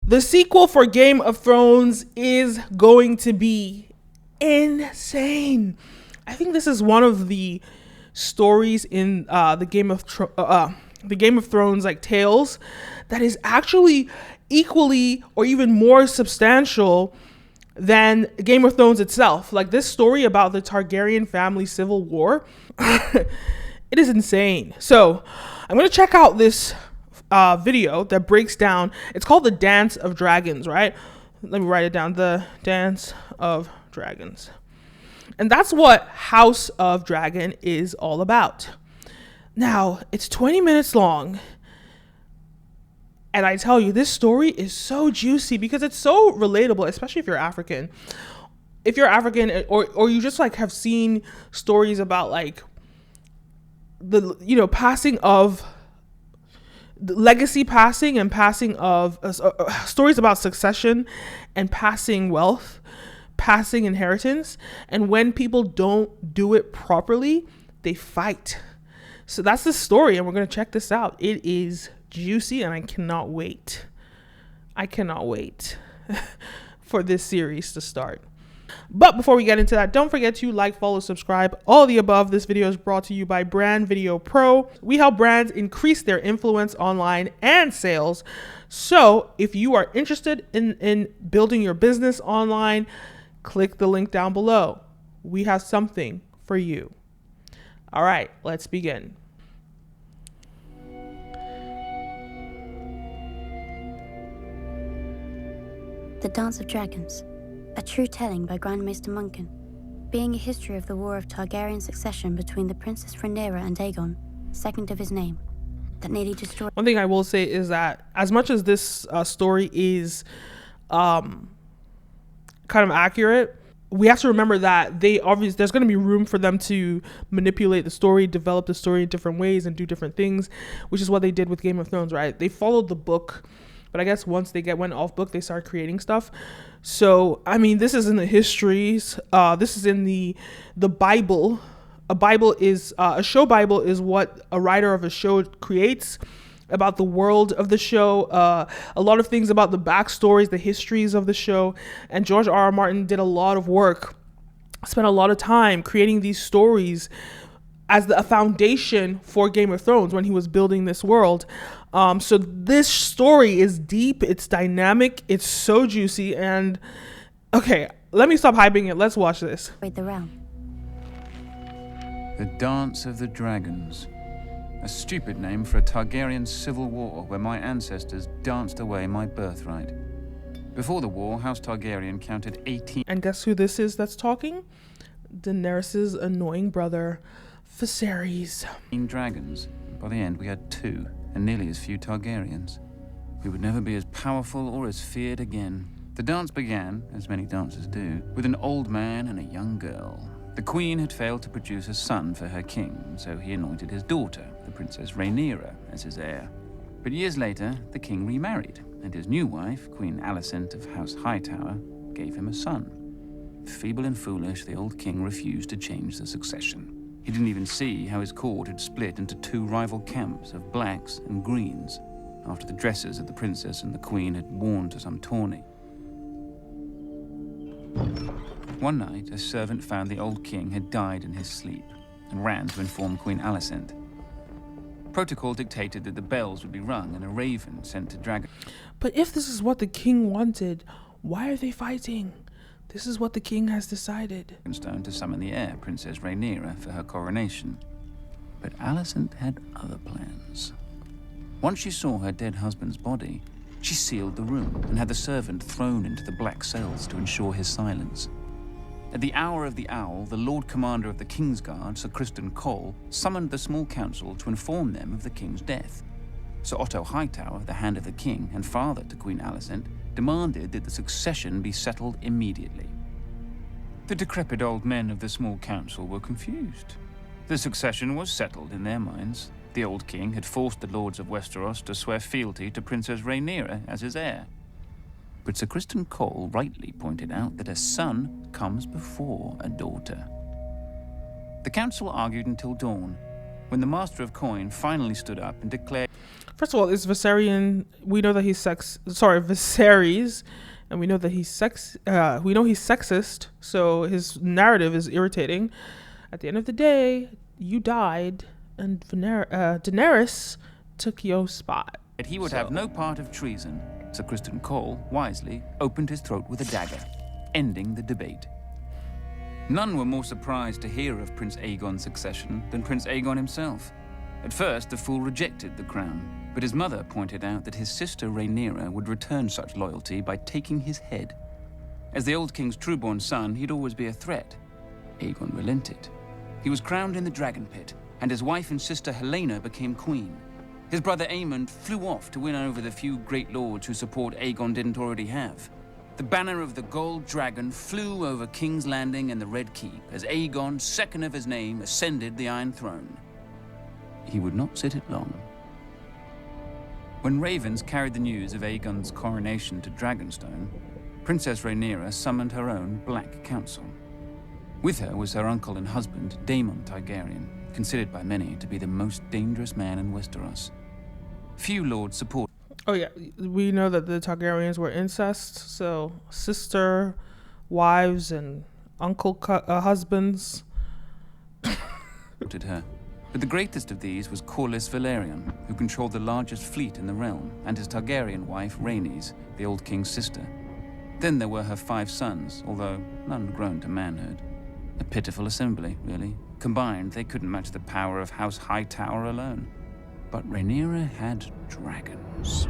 The sequel for Game of Thrones is going to be insane. I think this is one of the stories in the Game of Thrones like tales that is actually equally or even more substantial than Game of Thrones itself. Like this story about the Targaryen family civil war, it is insane. So I'm gonna check out this video that breaks down. It's called The Dance of Dragons, right? Let me write it down. The Dance of Dragons. And that's what House of Dragon is all about. Now, it's 20 minutes long. And I tell you, this story is so juicy because it's so relatable, especially if you're African. If you're African or you just like have seen stories about like the, you know, passing of legacy passing and passing of stories about succession and passing wealth, passing inheritance. And when people don't do it properly, they fight. So that's the story. And we're going to check this out. It is juicy and I cannot wait. I cannot wait for this series to start. But before we get into that, don't forget to like, follow, subscribe, all the above. This video is brought to you by Brand Video Pro. We help brands increase their influence online and sales. So if you are interested in building your business online, click the link down below. We have something for you. All right, let's begin. The Dance of Dragons, a true telling by Grandmaster Munkin, being a history of the war of Targaryen succession between the Princess Rhaenyra and Aegon, second of his name, that nearly destroyed. One thing I will say is that as much as this story is kind of accurate, we have to remember that there's going to be room for them to manipulate the story, develop the story in different ways and do different things, which is what they did with Game of Thrones, right? They followed the book, but I guess once they went off book, they started creating stuff. So, I mean, this is in the histories. This is in the Bible. A show Bible is what a writer of a show creates about the world of the show. A lot of things about the backstories, the histories of the show. And George R.R. Martin did a lot of work, spent a lot of time creating these stories as a foundation for Game of Thrones when he was building this world. So this story is deep, it's dynamic, it's so juicy, and okay, let me stop hyping it. Let's watch this. The realm. The Dance of the Dragons. A stupid name for a Targaryen civil war where my ancestors danced away my birthright. Before the war, House Targaryen counted 18. And guess who this is that's talking? Daenerys' annoying brother, Viserys. Dragons. By the end, we had 2, and nearly as few Targaryens. We would never be as powerful or as feared again. The dance began, as many dances do, with an old man and a young girl. The queen had failed to produce a son for her king, so he anointed his daughter, the Princess Rhaenyra, as his heir. But years later, the king remarried, and his new wife, Queen Alicent of House Hightower, gave him a son. Feeble and foolish, the old king refused to change the succession. He didn't even see how his court had split into 2 rival camps of blacks and greens after the dresses that the princess and the queen had worn to some tourney. One night, a servant found the old king had died in his sleep and ran to inform Queen Alicent. Protocol dictated that the bells would be rung and a raven sent to Dragon. But if this is what the king wanted, why are they fighting? This is what the king has decided. Stone to summon the heir, Princess Rhaenyra, for her coronation. But Alicent had other plans. Once she saw her dead husband's body, she sealed the room and had the servant thrown into the black cells to ensure his silence. At the hour of the owl, the Lord Commander of the Kingsguard, Sir Criston Cole, summoned the small council to inform them of the king's death. Sir Otto Hightower, the Hand of the King and father to Queen Alicent, demanded that the succession be settled immediately. The decrepit old men of the small council were confused. The succession was settled in their minds. The old king had forced the lords of Westeros to swear fealty to Princess Rhaenyra as his heir. But Sir Criston Cole rightly pointed out that a son comes before a daughter. The council argued until dawn, when the Master of Coin finally stood up and declared... First of all, it's Viserion. We know that he's Viserys, and we know that he's sexist, so his narrative is irritating. At the end of the day, you died, and Daenerys took your spot. That he would have no part of treason, Sir Criston Cole wisely opened his throat with a dagger, ending the debate. None were more surprised to hear of Prince Aegon's succession than Prince Aegon himself. At first, the fool rejected the crown, but his mother pointed out that his sister Rhaenyra would return such loyalty by taking his head. As the old king's true-born son, he'd always be a threat. Aegon relented. He was crowned in the Dragon Pit, and his wife and sister Helaena became queen. His brother Aemond flew off to win over the few great lords whose support Aegon didn't already have. The banner of the Gold Dragon flew over King's Landing and the Red Keep as Aegon, second of his name, ascended the Iron Throne. He would not sit it long. When ravens carried the news of Aegon's coronation to Dragonstone, Princess Rhaenyra summoned her own Black Council. With her was her uncle and husband, Daemon Targaryen, considered by many to be the most dangerous man in Westeros. Few lords supported. Oh yeah, we know that the Targaryens were incest, so sister, wives, and uncle husbands. Her. But the greatest of these was Corlys Velaryon, who controlled the largest fleet in the realm, and his Targaryen wife, Rhaenys, the old king's sister. Then there were her 5 sons, although none grown to manhood. A pitiful assembly, really. Combined, they couldn't match the power of House Hightower alone. But Rhaenyra had dragons.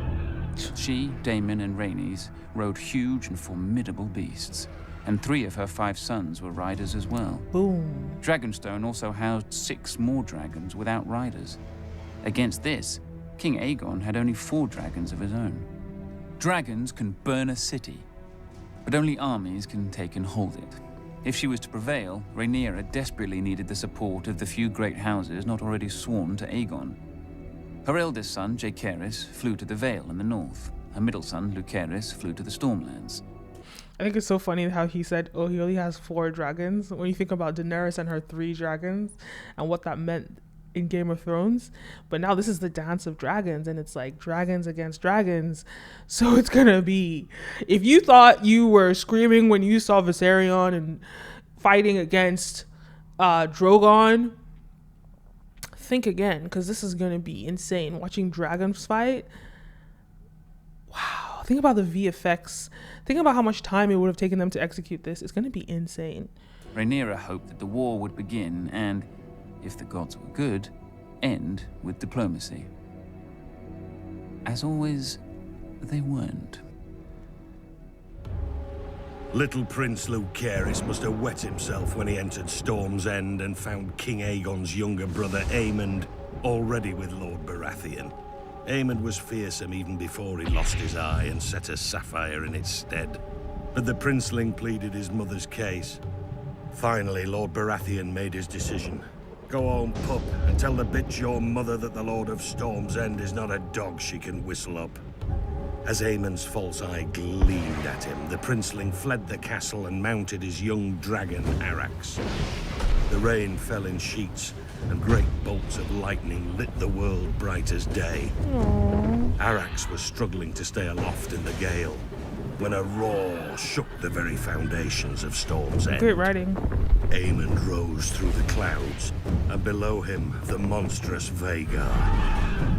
She, Daemon, and Rhaenys rode huge and formidable beasts, and 3 of her 5 sons were riders as well. Boom. Dragonstone also housed 6 more dragons without riders. Against this, King Aegon had only 4 dragons of his own. Dragons can burn a city, but only armies can take and hold it. If she was to prevail, Rhaenyra desperately needed the support of the few great houses not already sworn to Aegon. Her eldest son, Jaehaerys, flew to the Vale in the north. Her middle son, Lucerys, flew to the Stormlands. I think it's so funny how he said, oh, he only has 4 dragons. When you think about Daenerys and her 3 dragons and what that meant in Game of Thrones. But now this is the Dance of Dragons, and it's like dragons against dragons. So it's going to be, if you thought you were screaming when you saw Viserion and fighting against Drogon, think again, because this is going to be insane. Watching dragons fight. Wow. Think about the VFX. Think about how much time it would have taken them to execute this. It's going to be insane. Rhaenyra hoped that the war would begin and, if the gods were good, end with diplomacy. As always, they weren't. Little Prince Lucerys must have wet himself when he entered Storm's End and found King Aegon's younger brother Aemond already with Lord Baratheon. Aemond was fearsome even before he lost his eye and set a sapphire in its stead. But the princeling pleaded his mother's case. Finally, Lord Baratheon made his decision. Go home, pup, and tell the bitch your mother that the Lord of Storm's End is not a dog she can whistle up. As Aemond's false eye gleamed at him, the princeling fled the castle and mounted his young dragon, Arrax. The rain fell in sheets, and great bolts of lightning lit the world bright as day. Arrax was struggling to stay aloft in the gale, when a roar shook the very foundations of Storm's End. Great writing. Aemond rose through the clouds, and below him, the monstrous Vhagar.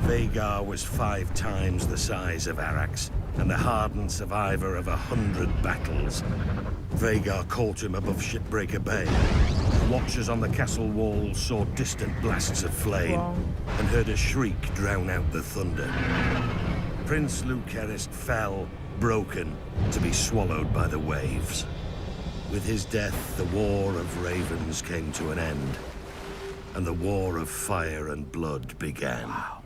Vhagar was 5 times the size of Arrax, and the hardened survivor of 100 battles. Vhagar caught him above Shipbreaker Bay. Watchers on the castle walls saw distant blasts of flame, and heard a shriek drown out the thunder. Prince Lucerys fell, broken, to be swallowed by the waves. With his death, the War of Ravens came to an end, and the War of Fire and Blood began. Wow.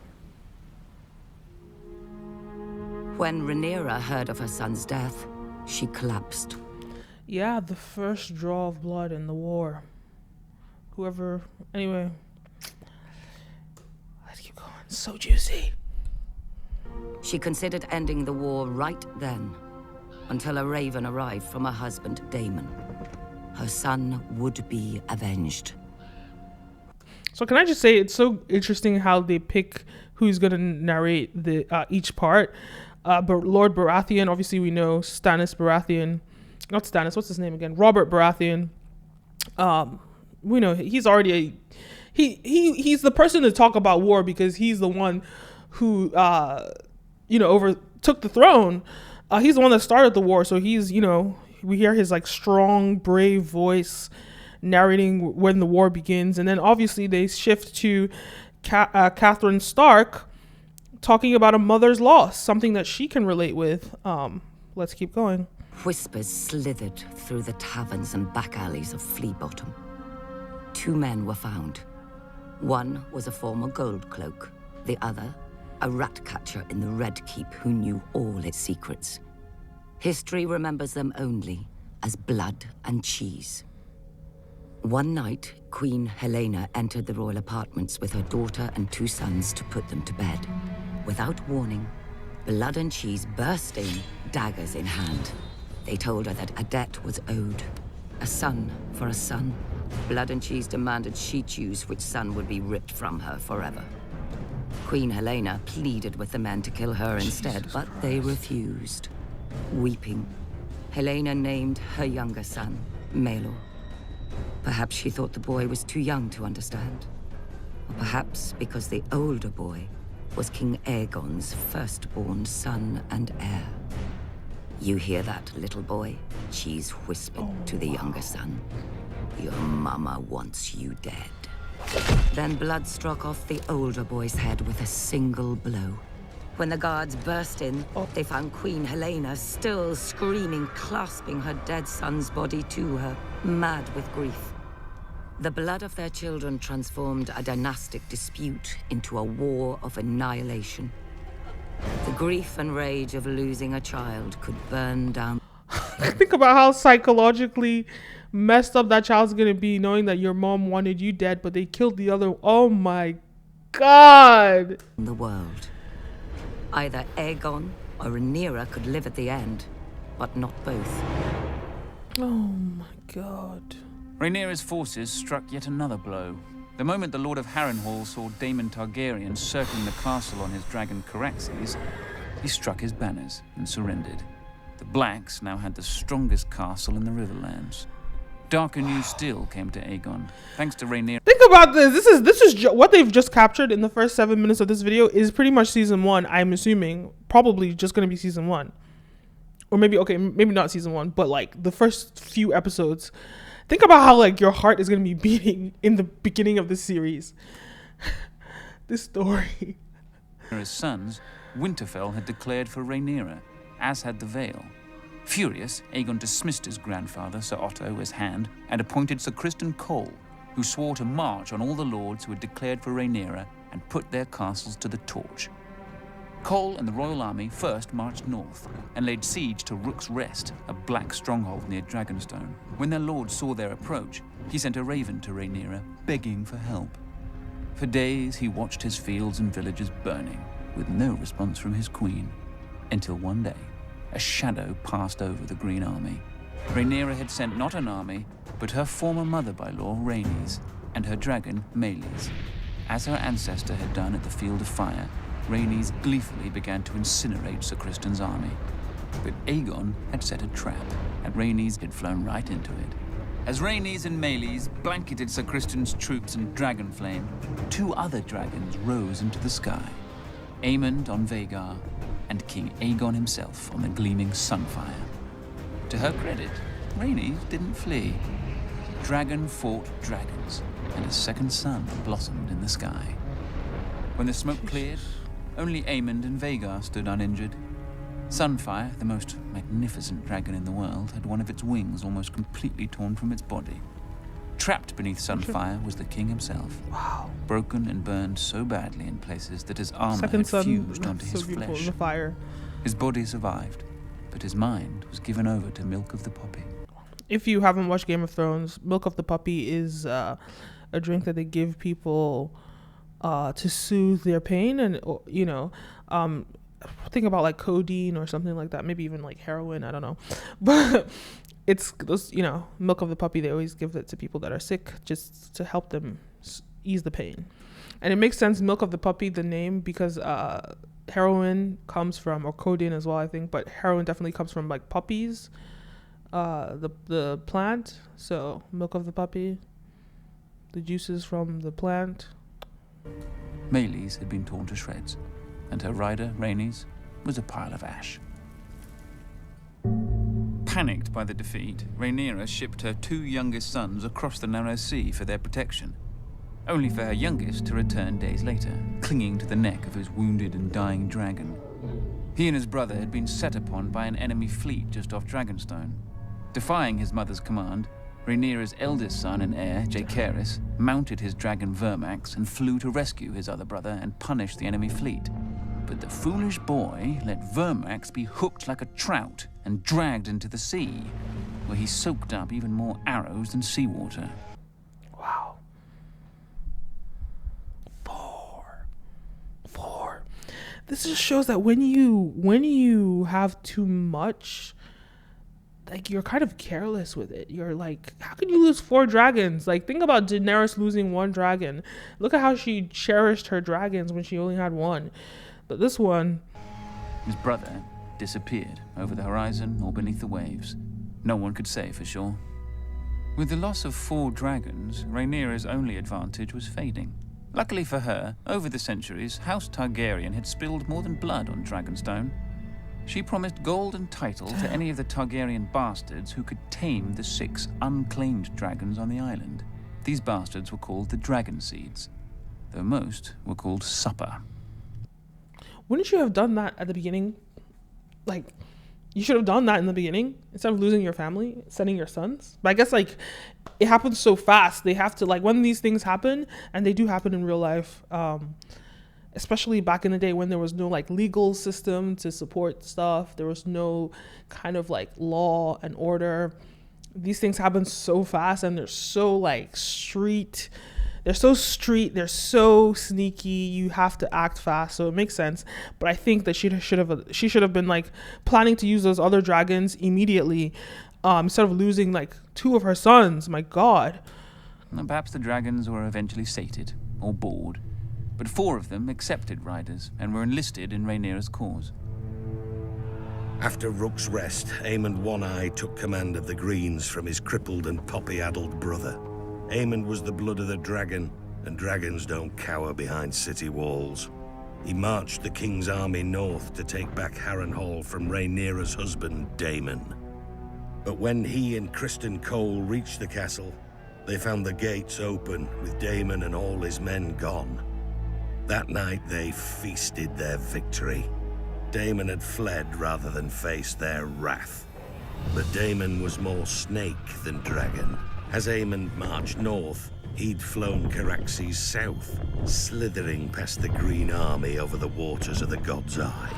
When Rhaenyra heard of her son's death, she collapsed. Yeah, the first draw of blood in the war. Anyway. Let's keep going. So juicy. She considered ending the war right then, until a raven arrived from her husband, Daemon. Her son would be avenged. So can I just say, it's so interesting how they pick who's going to narrate the each part. But Lord Baratheon, obviously we know Stannis Baratheon, not Stannis, what's his name again? Robert Baratheon. We know he's already he's the person to talk about war because he's the one who overtook the throne. He's the one that started the war, so he's, we hear his like strong, brave voice narrating when the war begins. And then obviously they shift to Catherine Stark talking about a mother's loss, something that she can relate with. Let's keep going. Whispers slithered through the taverns and back alleys of Flea Bottom. 2 men were found. One was a former gold cloak, the other a rat catcher in the Red Keep who knew all its secrets. History remembers them only as blood and cheese. One night, Queen Helena entered the royal apartments with her daughter and 2 sons to put them to bed. Without warning, Blood and Cheese burst in, daggers in hand. They told her that a debt was owed. A son for a son. Blood and Cheese demanded she choose which son would be ripped from her forever. Queen Helena pleaded with the men to kill her instead, but they refused. Weeping, Helena named her younger son, Maelor. Perhaps she thought the boy was too young to understand. Or perhaps because the older boy was King Aegon's firstborn son and heir. You hear that, little boy? Cheese whispered to the younger son. Your mama wants you dead. Then blood struck off the older boy's head with a single blow. When the guards burst in, they found Queen Helena still screaming, clasping her dead son's body to her, mad with grief. The blood of their children transformed a dynastic dispute into a war of annihilation. The grief and rage of losing a child could burn down. Think about how psychologically messed up that child's gonna be, knowing that your mom wanted you dead, but they killed the other. Oh my God. The world. Either Aegon or Rhaenyra could live at the end, but not both. Oh my God. Rhaenyra's forces struck yet another blow. The moment the Lord of Harrenhal saw Daemon Targaryen circling the castle on his dragon Caraxes, he struck his banners and surrendered. The Blacks now had the strongest castle in the Riverlands. Darker news still came to Aegon, thanks to Rhaenyra. Think about this. This is what they've just captured in the first 7 minutes of this video is pretty much season 1. I'm assuming probably just going to be season 1, or maybe not season 1, but like the first few episodes. Think about how like your heart is going to be beating in the beginning of the series. This story. Rhaenyra's sons, Winterfell had declared for Rhaenyra, as had the Vale. Furious, Aegon dismissed his grandfather, Sir Otto, as Hand, and appointed Sir Criston Cole, who swore to march on all the lords who had declared for Rhaenyra and put their castles to the torch. Cole and the royal army first marched north and laid siege to Rook's Rest, a black stronghold near Dragonstone. When their lord saw their approach, he sent a raven to Rhaenyra, begging for help. For days he watched his fields and villages burning, with no response from his queen, until one day, a shadow passed over the Green Army. Rhaenyra had sent not an army, but her former mother-by-law, Rhaenys, and her dragon, Meleys. As her ancestor had done at the Field of Fire, Rhaenys gleefully began to incinerate Sir Criston's army. But Aegon had set a trap, and Rhaenys had flown right into it. As Rhaenys and Meleys blanketed Sir Criston's troops in dragon flame, 2 other dragons rose into the sky. Aemond on Vhagar, and King Aegon himself on the gleaming Sunfire. To her credit, Rhaenys didn't flee. Dragon fought dragons, and a second sun blossomed in the sky. When the smoke cleared, only Aemond and Vhagar stood uninjured. Sunfire, the most magnificent dragon in the world, had one of its wings almost completely torn from its body. Trapped beneath Sunfire was the king himself. Wow. Broken and burned so badly in places that his armor had fused onto his flesh. In the fire. His body survived, but his mind was given over to Milk of the Poppy. If you haven't watched Game of Thrones, Milk of the Poppy is a drink that they give people to soothe their pain, and think about like codeine or something like that, maybe even like heroin, I don't know. But it's those, milk of the puppy, they always give it to people that are sick just to help them, ease the pain. And it makes sense, milk of the puppy, the name, because heroin comes from, or codeine as well, I think, but heroin definitely comes from like puppies, the plant. So milk of the puppy, the juices from the plant. Maylis had been torn to shreds, and her rider, Rhaenys, was a pile of ash. Panicked by the defeat, Rhaenyra shipped her 2 youngest sons across the narrow sea for their protection, only for her youngest to return days later, clinging to the neck of his wounded and dying dragon. He and his brother had been set upon by an enemy fleet just off Dragonstone. Defying his mother's command, Rhaenyra's eldest son and heir, Jaehaerys, mounted his dragon Vermax and flew to rescue his other brother and punish the enemy fleet. But the foolish boy let Vermax be hooked like a trout and dragged into the sea, where he soaked up even more arrows than seawater. Wow. 4. This just shows that when you have too much, like, you're kind of careless with it. You're like, how can you lose 4 dragons? Like, think about Daenerys losing 1 dragon. Look at how she cherished her dragons when she only had 1. But this one... His brother disappeared over the horizon or beneath the waves. No one could say for sure. With the loss of 4 dragons, Rhaenyra's only advantage was fading. Luckily for her, over the centuries, House Targaryen had spilled more than blood on Dragonstone. She promised gold and title to any of the Targaryen bastards who could tame the 6 unclaimed dragons on the island. These bastards were called the Dragon Seeds, though most were called Supper. Wouldn't you have done that at the beginning? Like, you should have done that in the beginning instead of losing your family, sending your sons. But I guess, like, it happens so fast. They have to, like, when these things happen, and they do happen in real life, especially back in the day when there was no, like, legal system to support stuff. There was no kind of, like, law and order. These things happen so fast, and they're so, like, street. They're so sneaky. You have to act fast, so it makes sense. But I think that she should have been like planning to use those other dragons immediately, instead of losing like 2 of her sons. My God. And perhaps the dragons were eventually sated or bored, but 4 of them accepted riders and were enlisted in Rhaenyra's cause. After Rook's Rest, Aemond One-Eye took command of the Greens from his crippled and poppy-addled brother. Aemond was the blood of the dragon, and dragons don't cower behind city walls. He marched the king's army north to take back Harrenhal from Rhaenyra's husband, Daemon. But when he and Criston Cole reached the castle, they found the gates open, with Daemon and all his men gone. That night they feasted their victory. Daemon had fled rather than face their wrath. But Daemon was more snake than dragon. As Aemond marched north, he'd flown Caraxes south, slithering past the Green Army over the waters of the God's Eye.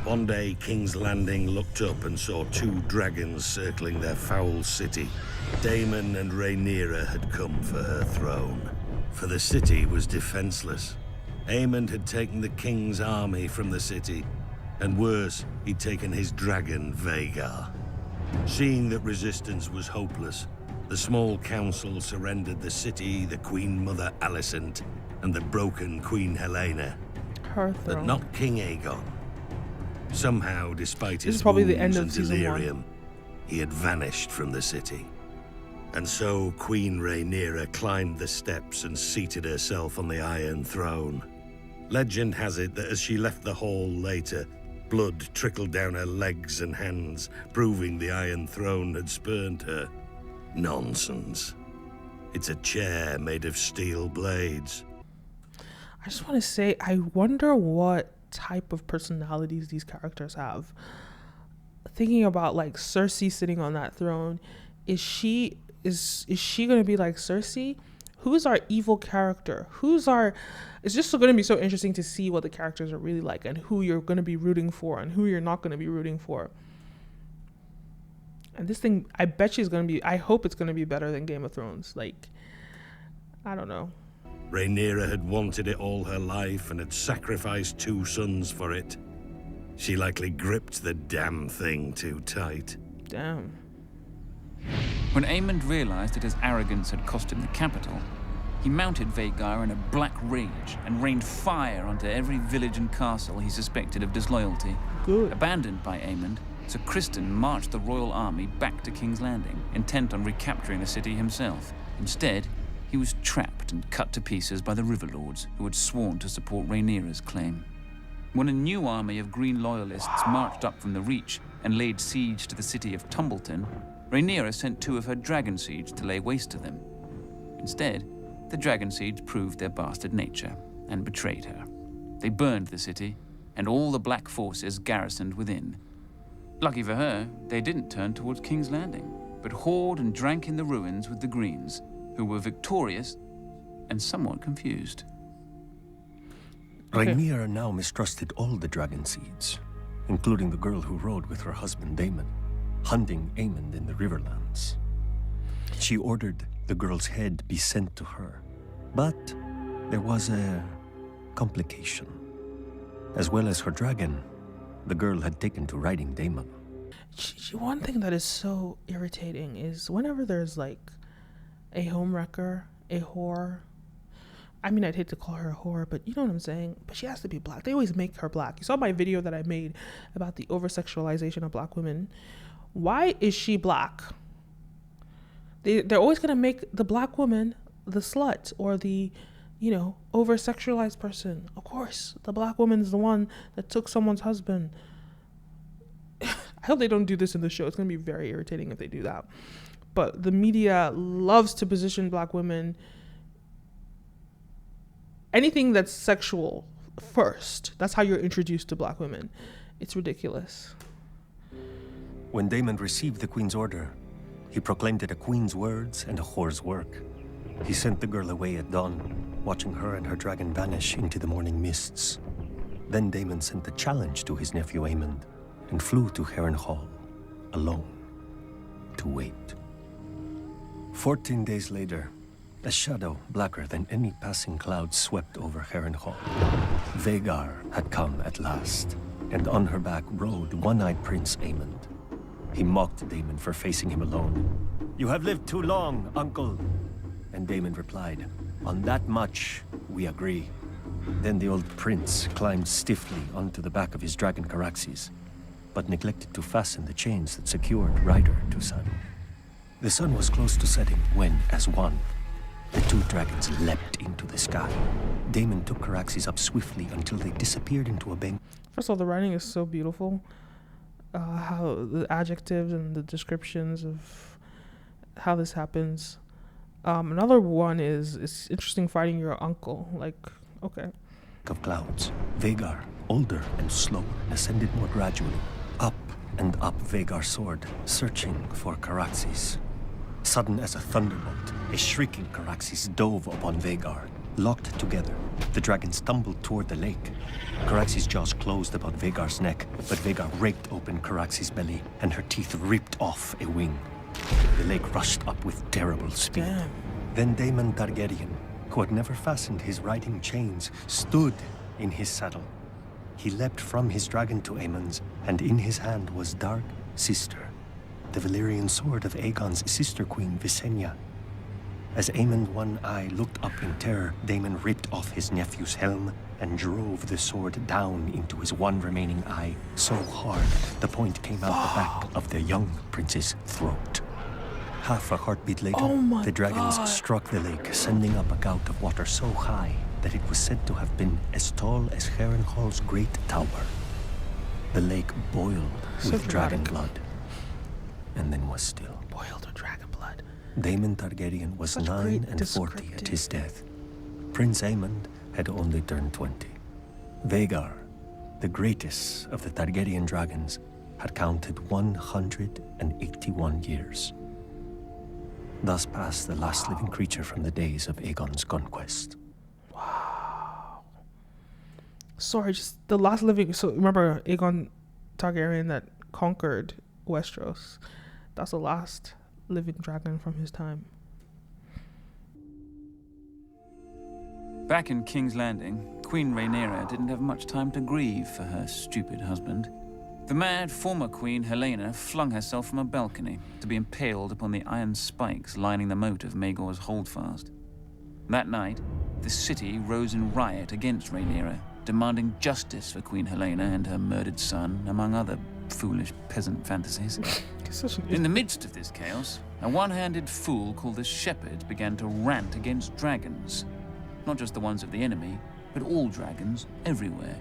One day, King's Landing looked up and saw 2 dragons circling their foul city. Daemon and Rhaenyra had come for her throne, for the city was defenseless. Aemond had taken the king's army from the city, and worse, he'd taken his dragon, Vhagar. Seeing that resistance was hopeless, the small council surrendered the city, the Queen Mother Alicent, and the broken Queen Helena. Her throne. But not King Aegon. Somehow, despite his probably the wounds end of and season 1. delirium, he had vanished from the city. And so Queen Rhaenyra climbed the steps and seated herself on the Iron Throne. Legend has it that as she left the hall later, blood trickled down her legs and hands, proving the Iron Throne had spurned her. Nonsense. It's a chair made of steel blades. I just want to say, I wonder what type of personalities these characters have. Thinking about like Cersei sitting on that throne, is she going to be like Cersei? Who's our evil character? It's just going to be so interesting to see what the characters are really like and who you're going to be rooting for and who you're not going to be rooting for. And this thing, I bet I hope it's going to be better than Game of Thrones. Like, I don't know. Rhaenyra had wanted it all her life and had sacrificed 2 sons for it. She likely gripped the damn thing too tight. Damn. When Aemond realized that his arrogance had cost him the capital, He mounted Vhagar in a black rage and rained fire onto every village and castle he suspected of disloyalty. Good. Abandoned by Aemond, Sir Criston marched the royal army back to King's Landing, intent on recapturing the city himself. Instead, he was trapped and cut to pieces by the River Lords, who had sworn to support Rhaenyra's claim. When a new army of Green Loyalists marched up from the Reach and laid siege to the city of Tumbleton, Rhaenyra sent 2 of her dragon seeds to lay waste to them. Instead, the dragon seeds proved their bastard nature and betrayed her. They burned the city, and all the black forces garrisoned within. Lucky for her, they didn't turn towards King's Landing, but whored and drank in the ruins with the Greens, who were victorious and somewhat confused. Rhaenyra now mistrusted all the dragon seeds, including the girl who rode with her husband Daemon, hunting Aemond in the Riverlands. She ordered the girl's head be sent to her, but there was a complication. As well as her dragon, the girl had taken to riding Daemon. One thing that is so irritating is whenever there's like a homewrecker, a whore. I mean, I'd hate to call her a whore, but you know what I'm saying? But she has to be black. They always make her black. You saw my video that I made about the over-sexualization of black women. Why is she black? They're always going to make the black woman the slut or the, over-sexualized person. Of course, the black woman is the one that took someone's husband. I hope they don't do this in the show. It's going to be very irritating if they do that. But the media loves to position black women, anything that's sexual first. That's how you're introduced to black women. It's ridiculous. When Daemon received the queen's order, he proclaimed it a queen's words and a whore's work. He sent the girl away at dawn, watching her and her dragon vanish into the morning mists. Then Daemon sent a challenge to his nephew Aemond and flew to Harrenhal, alone, to wait. 14 days later, a shadow blacker than any passing cloud swept over Harrenhal. Vhagar had come at last, and on her back rode one-eyed Prince Aemond. He mocked Daemon for facing him alone. "You have lived too long, uncle." And Daemon replied, "On that much, we agree." Then the old prince climbed stiffly onto the back of his dragon Caraxes, but neglected to fasten the chains that secured rider to saddle. The sun was close to setting when, as one, the 2 dragons leapt into the sky. Daemon took Caraxes up swiftly until they disappeared into a bank. First of all, the writing is so beautiful. How the adjectives and the descriptions of how this happens. Another one is, it's interesting fighting your uncle. Like, okay. Of clouds, Vhagar, older and slower, ascended more gradually. Up and up Vhagar soared, searching for Caraxes. Sudden as a thunderbolt, a shrieking Caraxes dove upon Vhagar. Locked together, the dragons tumbled toward the lake. Caraxes' jaws closed about Vhagar's neck, but Vhagar raked open Caraxes' belly, and her teeth ripped off a wing. The lake rushed up with terrible speed. Damn. Then Daemon Targaryen, who had never fastened his riding chains, stood in his saddle. He leapt from his dragon to Aemon's, and in his hand was Dark Sister, the Valyrian sword of Aegon's sister queen Visenya. As Aemond One Eye looked up in terror, Daemon ripped off his nephew's helm and drove the sword down into his one remaining eye so hard the point came out the back of the young prince's throat. Half a heartbeat later, the dragons struck the lake, sending up a gout of water so high that it was said to have been as tall as Harrenhal's great tower. The lake boiled with dragon blood, and then was still. Boiled with dragon blood. Daemon Targaryen was Such 9 great and 40 at his death. Prince Aemond had only turned 20. Vhagar, the greatest of the Targaryen dragons, had counted 181 years. Thus passed the last living creature from the days of Aegon's conquest. Wow. Sorry, just the last living. So remember Aegon Targaryen that conquered Westeros? That's the last living dragon from his time. Back in King's Landing, Queen Rhaenyra didn't have much time to grieve for her stupid husband. The mad former queen Helena flung herself from a balcony to be impaled upon the iron spikes lining the moat of Maegor's holdfast. That night, the city rose in riot against Rhaenyra, demanding justice for Queen Helena and her murdered son, among other foolish peasant fantasies. In the midst of this chaos, a one-handed fool called the Shepherd began to rant against dragons. Not just the ones of the enemy, but all dragons everywhere.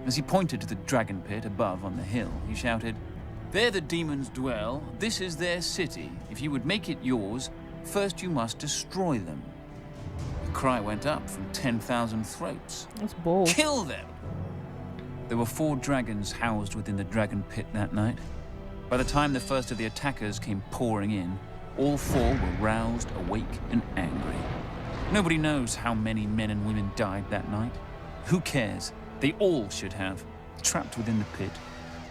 As he pointed to the dragon pit above on the hill, he shouted, "There the demons dwell, this is their city. If you would make it yours, first you must destroy them." The cry went up from 10,000 throats. That's bold. Kill them! There were 4 dragons housed within the dragon pit that night. By the time the first of the attackers came pouring in, all 4 were roused, awake, and angry. Nobody knows how many men and women died that night. Who cares? They all should have. Trapped within the pit,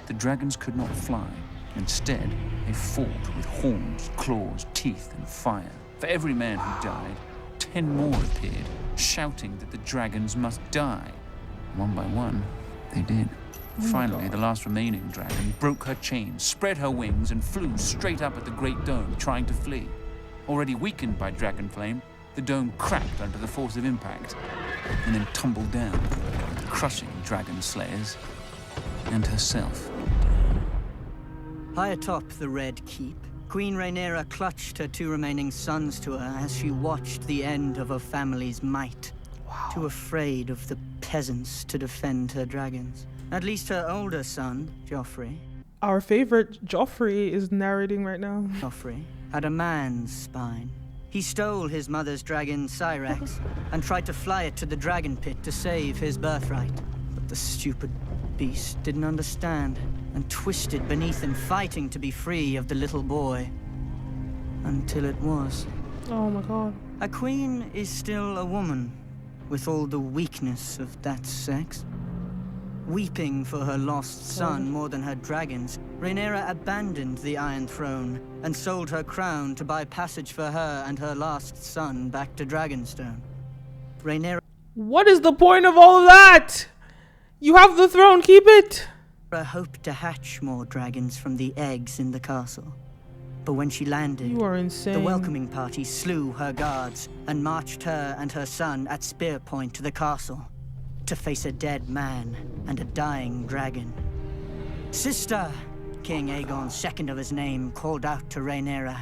the dragons could not fly. Instead, they fought with horns, claws, teeth, and fire. For every man who died, 10 more appeared, shouting that the dragons must die. One by one, they did. Finally, the last remaining dragon broke her chains, spread her wings, and flew straight up at the Great Dome, trying to flee. Already weakened by dragon flame, the dome cracked under the force of impact, and then tumbled down, crushing dragon slayers and herself. High atop the Red Keep, Queen Rhaenyra clutched her 2 remaining sons to her as she watched the end of her family's might. Wow. Too afraid of the peasants to defend her dragons. At least her older son, Joffrey. Our favorite Joffrey is narrating right now. Joffrey had a man's spine. He stole his mother's dragon, Syrax, and tried to fly it to the dragon pit to save his birthright. But the stupid beast didn't understand and twisted beneath him, fighting to be free of the little boy. Until it was. Oh my god. A queen is still a woman, with all the weakness of that sex. Weeping for her lost son more than her dragons, Rhaenyra abandoned the Iron Throne and sold her crown to buy passage for her and her last son back to Dragonstone. Rhaenyra What is the point of all of that? You have the throne, keep it. hoped to hatch more dragons from the eggs in the castle. But when she landed, You are insane. the welcoming party slew her guards and marched her and her son at spear point to the castle to face a dead man and a dying dragon. "Sister!" King Aegon, second of his name, called out to Rhaenyra.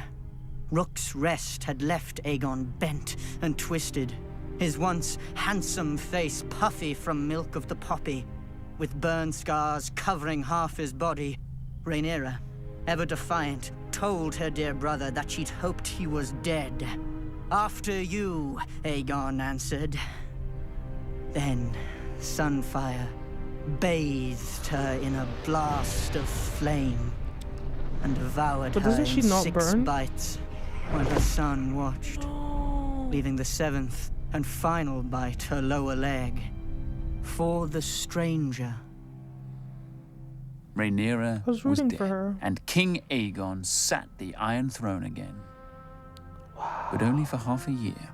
Rook's Rest had left Aegon bent and twisted, his once handsome face puffy from milk of the poppy, with burn scars covering half his body. Rhaenyra, ever defiant, told her dear brother that she'd hoped he was dead. "After you," Aegon answered. Then Sunfire bathed her in a blast of flame and devoured But her doesn't she in not 6 burn? bites when her son watched, leaving the 7th and final bite her lower leg for the stranger. Rhaenyra I was was rooting dead, for her. and King Aegon sat the Iron Throne again. But only for half a year.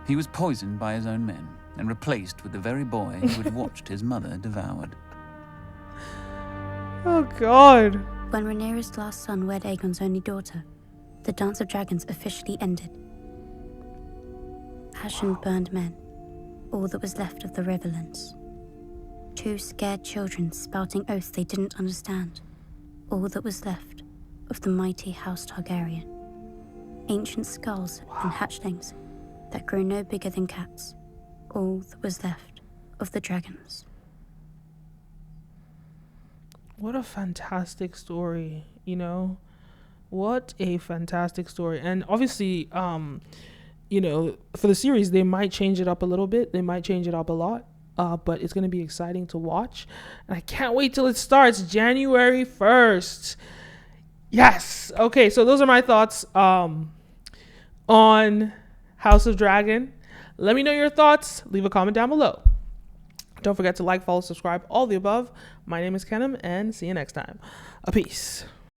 He was poisoned by his own men and replaced with the very boy who had watched his mother devoured. Oh god. When Rhaenyra's last son wed Aegon's only daughter, the Dance of Dragons officially ended. Ashen burned men, all that was left of the Riverlands. 2 scared children spouting oaths they didn't understand, all that was left of the mighty House Targaryen. Ancient skulls and hatchlings that grew no bigger than cats, all that was left of the dragons. What a fantastic story, you know? What a fantastic story. And obviously, you know, for the series, they might change it up a little bit. They might change it up a lot. But it's going to be exciting to watch. And I can't wait till it starts January 1st. Yes. Okay, so those are my thoughts on House of Dragon. Let me know your thoughts. Leave a comment down below. Don't forget to like, follow, subscribe, all the above. My name is Kenim, and see you next time. Peace.